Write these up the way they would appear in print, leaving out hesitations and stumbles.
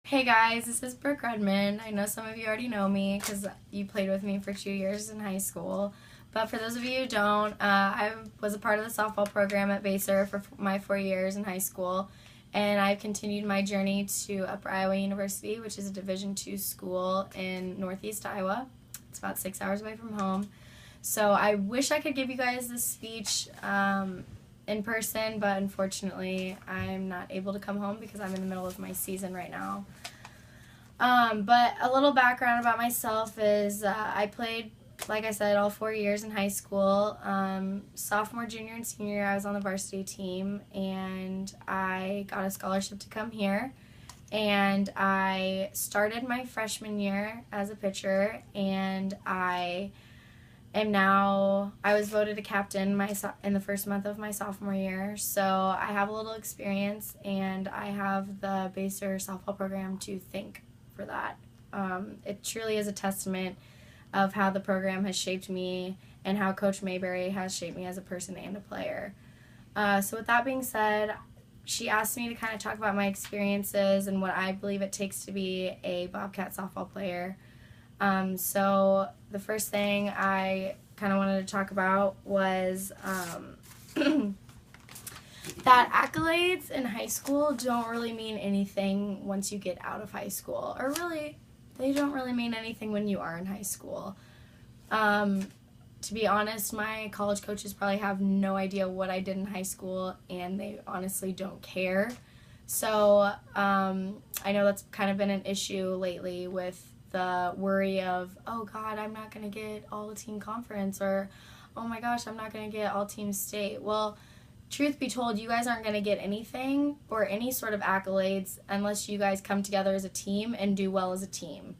Hey guys, this is Brooke Redmond. I know some of you already know me because you played with me for 2 years in high school. But for those of you who don't, I was a part of the softball program at Baser for my 4 years in high school. And I've continued my journey to Upper Iowa University, which is a Division II school in Northeast Iowa. It's about 6 hours away from home. So I wish I could give you guys this speech in person, but unfortunately I'm not able to come home because I'm in the middle of my season right now. But a little background about myself is I played, like I said, all 4 years in high school. Sophomore, junior, and senior year I was on the varsity team, and I got a scholarship to come here. And I started my freshman year as a pitcher, and I was voted a captain in the first month of my sophomore year. So I have a little experience, and I have the Baser softball program to thank for that. It truly is a testament of how the program has shaped me and how Coach Mayberry has shaped me as a person and a player. So with that being said, she asked me to kind of talk about my experiences and what I believe it takes to be a Bobcat softball player. So the first thing I kind of wanted to talk about was that accolades in high school don't really mean anything once you get out of high school. Or really, they don't really mean anything when you are in high school. To be honest, my college coaches probably have no idea what I did in high school, and they honestly don't care. So I know that's kind of been an issue lately with the worry of, oh God, I'm not going to get all team conference, or oh my gosh, I'm not going to get all team state. Well, truth be told, you guys aren't going to get anything or any sort of accolades unless you guys come together as a team and do well as a team.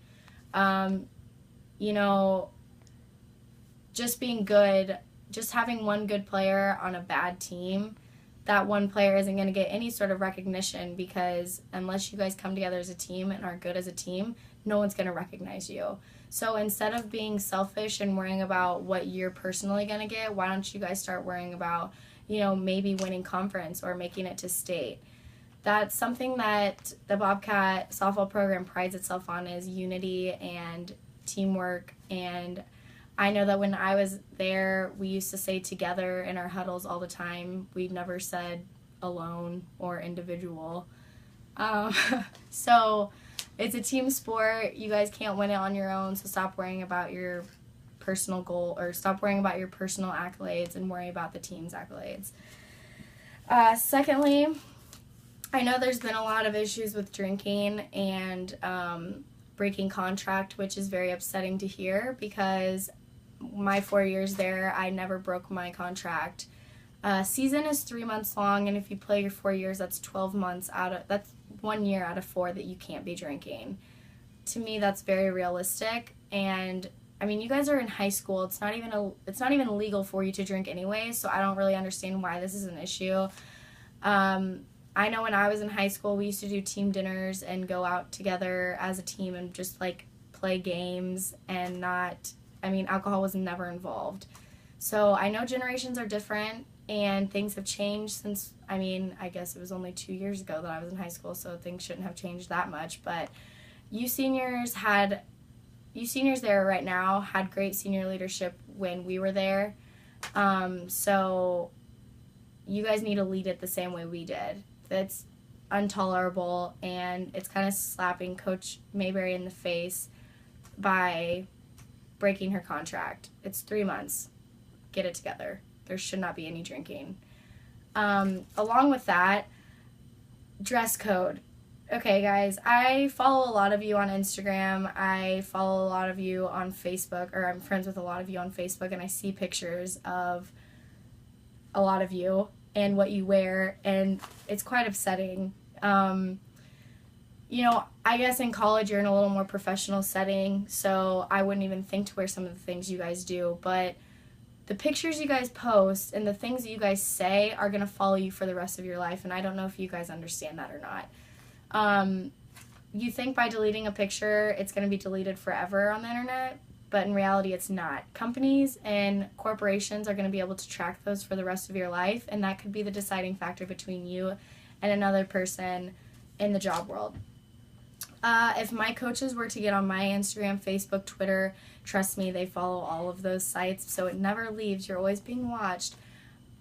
You know, just being good, just having one good player on a bad team, that one player isn't going to get any sort of recognition, because unless you guys come together as a team and are good as a team, no one's going to recognize you. So instead of being selfish and worrying about what you're personally going to get, why don't you guys start worrying about, maybe winning conference or making it to state? That's something that the Bobcat softball program prides itself on, is unity and teamwork. And I know that when I was there, we used to say together in our huddles all the time. We never said alone or individual. So it's a team sport. You guys can't win it on your own, so stop worrying about your personal goal, or stop worrying about your personal accolades and worry about the team's accolades. Secondly, I know there's been a lot of issues with drinking and breaking contract, which is very upsetting to hear, because my 4 years there, I never broke my contract. Season is 3 months long, and if you play your 4 years, that's 12 months that's 1 year out of 4 that you can't be drinking. To me, that's very realistic. And I mean, you guys are in high school. It's not even legal for you to drink anyway, so I don't really understand why this is an issue. I know when I was in high school, we used to do team dinners and go out together as a team and just play games, and alcohol was never involved. So I know generations are different and things have changed since, I guess it was only 2 years ago that I was in high school, so things shouldn't have changed that much. But you seniors there right now had great senior leadership when we were there. So you guys need to lead it the same way we did. That's intolerable, and it's kind of slapping Coach Mayberry in the face by breaking her contract. It's 3 months. Get it together. There should not be any drinking. Along with that, dress code. Okay, guys, I follow a lot of you on Instagram. I follow a lot of you on Facebook, or I'm friends with a lot of you on Facebook, and I see pictures of a lot of you and what you wear, and it's quite upsetting. I guess in college you're in a little more professional setting, so I wouldn't even think to wear some of the things you guys do, but the pictures you guys post and the things that you guys say are going to follow you for the rest of your life, and I don't know if you guys understand that or not. You think by deleting a picture it's going to be deleted forever on the internet, but in reality it's not. Companies and corporations are going to be able to track those for the rest of your life, and that could be the deciding factor between you and another person in the job world. If my coaches were to get on my Instagram, Facebook, Twitter, trust me, they follow all of those sites, so it never leaves. You're always being watched.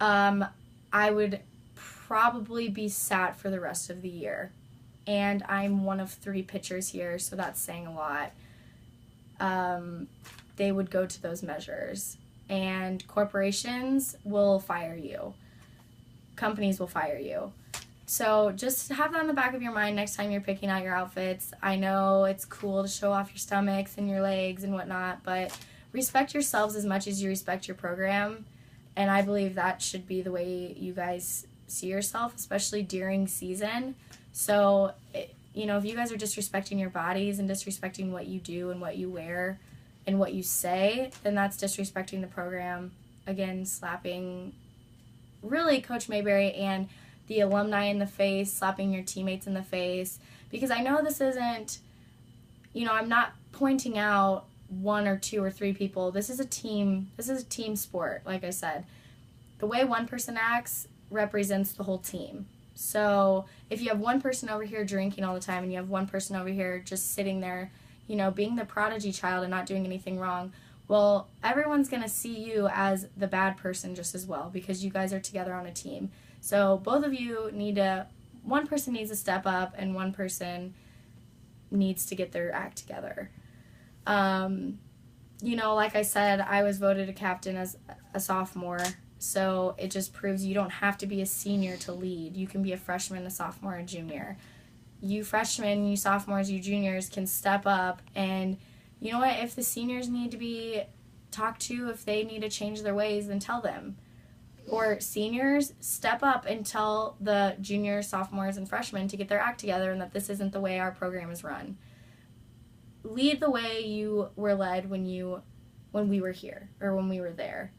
I would probably be sat for the rest of the year. And I'm one of 3 pitchers here, so that's saying a lot. They would go to those measures. And corporations will fire you. Companies will fire you. So just have that in the back of your mind next time you're picking out your outfits. I know it's cool to show off your stomachs and your legs and whatnot, but respect yourselves as much as you respect your program. And I believe that should be the way you guys see yourself, especially during season. So, if you guys are disrespecting your bodies and disrespecting what you do and what you wear and what you say, then that's disrespecting the program. Again, slapping really Coach Mayberry and the alumni in the face, slapping your teammates in the face. Because I know this isn't, I'm not pointing out 1 or 2 or 3 people. This is a team sport, like I said. The way one person acts represents the whole team. So if you have one person over here drinking all the time and you have one person over here just sitting there, being the prodigy child and not doing anything wrong, well, everyone's going to see you as the bad person just as well, because you guys are together on a team. So both of you one person needs to step up and one person needs to get their act together. Like I said, I was voted a captain as a sophomore. So it just proves you don't have to be a senior to lead. You can be a freshman, a sophomore, a junior. You freshmen, you sophomores, you juniors can step up, and you know what? If the seniors need to be talked to, if they need to change their ways, then tell them. Or seniors, step up and tell the juniors, sophomores, and freshmen to get their act together and that this isn't the way our program is run. Lead the way you were led when we were here or when we were there.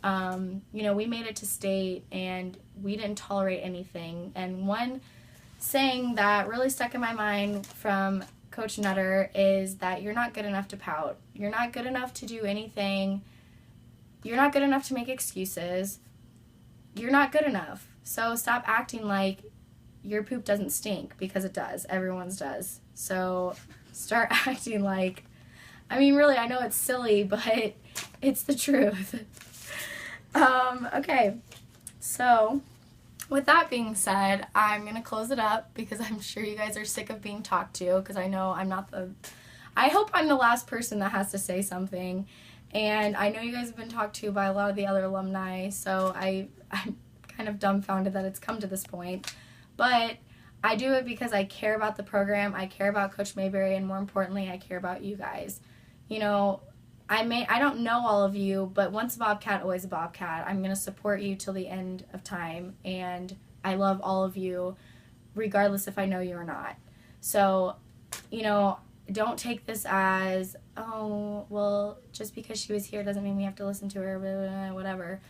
We made it to state and we didn't tolerate anything. And one saying that really stuck in my mind from Coach Nutter is that you're not good enough to pout. You're not good enough to do anything. You're not good enough to make excuses. You're not good enough. So stop acting like your poop doesn't stink, because it does. Everyone's does. So start acting like, really, I know it's silly, but it's the truth. Okay, so with that being said, I'm going to close it up because I'm sure you guys are sick of being talked to, because I know I hope I'm the last person that has to say something, and I know you guys have been talked to by a lot of the other alumni, so I'm kind of dumbfounded that it's come to this point, but I do it because I care about the program, I care about Coach Mayberry, and more importantly, I care about you guys. I don't know all of you, but once a Bobcat, always a Bobcat. I'm going to support you till the end of time, and I love all of you, regardless if I know you or not. So, don't take this as, oh, well, just because she was here doesn't mean we have to listen to her, blah, blah, blah, whatever.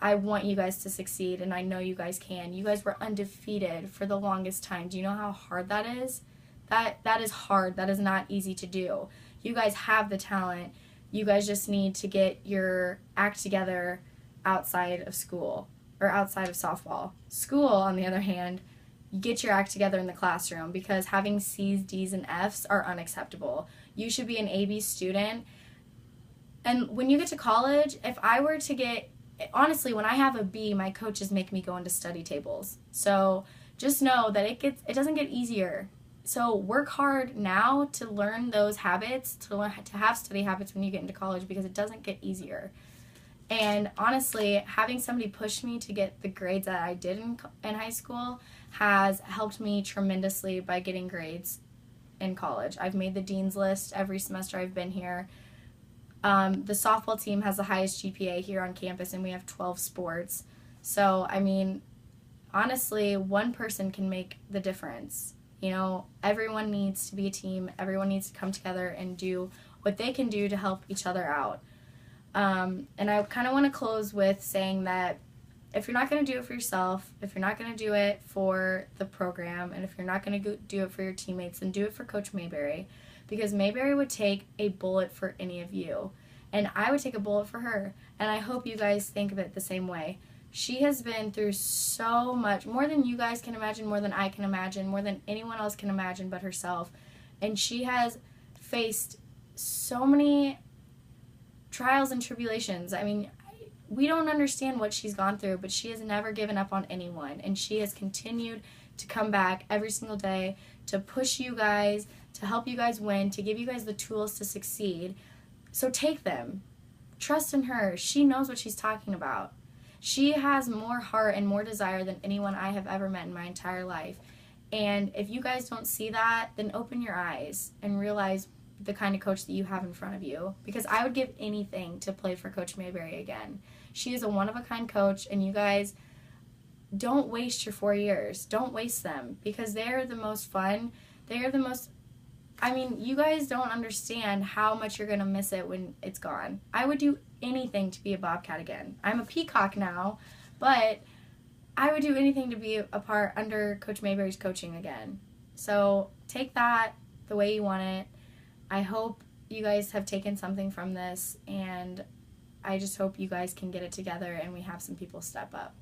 I want you guys to succeed, and I know you guys can. You guys were undefeated for the longest time. Do you know how hard that is? That is hard. That is not easy to do. You guys have the talent. You guys just need to get your act together outside of school or outside of softball. School, on the other hand, get your act together in the classroom, because having C's, D's, and F's are unacceptable. You should be an AB student. And when you get to college, if I were to get, honestly, when I have a B, my coaches make me go into study tables. So just know that it doesn't get easier. So work hard now to learn those habits, to have study habits when you get into college, because it doesn't get easier. And honestly, having somebody push me to get the grades that I did in high school has helped me tremendously by getting grades in college. I've made the dean's list every semester I've been here. The softball team has the highest GPA here on campus, and we have 12 sports. So, honestly, one person can make the difference. Everyone needs to be a team. Everyone needs to come together and do what they can do to help each other out. And I kind of want to close with saying that if you're not going to do it for yourself, if you're not going to do it for the program, and if you're not going to do it for your teammates, then do it for Coach Mayberry, because Mayberry would take a bullet for any of you, and I would take a bullet for her, and I hope you guys think of it the same way. She has been through so much, more than you guys can imagine, more than I can imagine, more than anyone else can imagine but herself. And she has faced so many trials and tribulations. I mean, we don't understand what she's gone through, but she has never given up on anyone. And she has continued to come back every single day to push you guys, to help you guys win, to give you guys the tools to succeed. So take them. Trust in her. She knows what she's talking about. She has more heart and more desire than anyone I have ever met in my entire life. And if you guys don't see that, then open your eyes and realize the kind of coach that you have in front of you. Because I would give anything to play for Coach Mayberry again. She is a one-of-a-kind coach, and you guys, don't waste your 4 years. Don't waste them, because they're the most fun. They are the most, I mean, you guys don't understand how much you're going to miss it when it's gone. I would do anything to be a Bobcat again. I'm a Peacock now, but I would do anything to be a part under Coach Mayberry's coaching again. So take that the way you want it. I hope you guys have taken something from this, and I just hope you guys can get it together and we have some people step up.